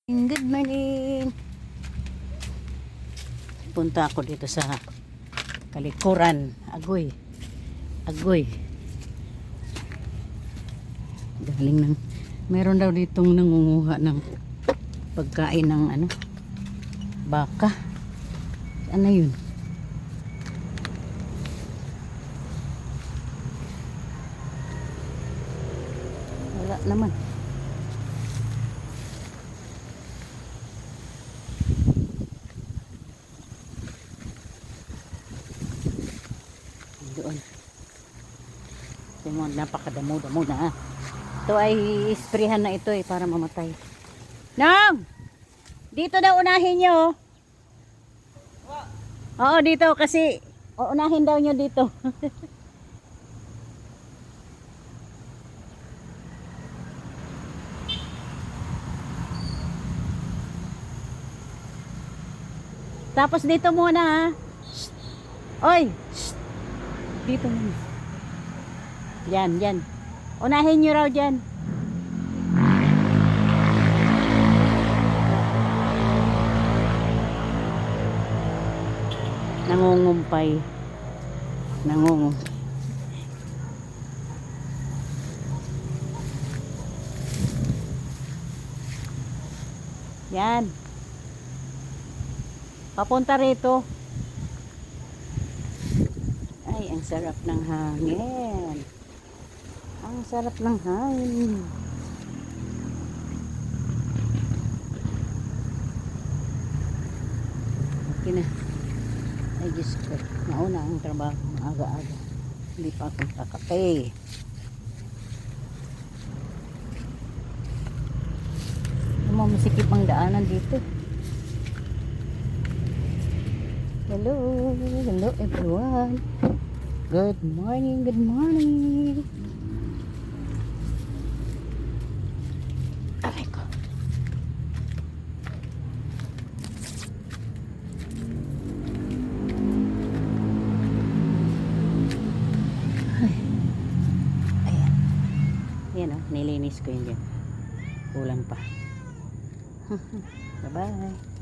Good morning. Punta ako dito sa Kalikuran, Agoy. Galing ng meron daw ditong nangunguha ng pagkain ng baka. Ano yun? Wala naman. Doon. Ito mo, napakadamo-damo na. Ito ay isprehan na ito para mamatay. Nang! Dito daw unahin nyo. Oo, dito kasi unahin daw nyo dito. Tapos dito muna ha. Shh. Oy! Shh. Dito muna. Yan. Unahin nyo raw dyan. Nangungumpay. Yan. Papunta rito. Ay, ang sarap ng hangin. Ang sarap ng hangin. Okay na. Ay, Diyos ko. Nauna ang trabaho. Maaga-aga. Hindi pa akong kakape. Masikip ang daanan dito. Hello everyone. Good morning. Aray ko. Ayan. Yan o, nilinis ko yun dyan. Kulang pa. Bye-bye.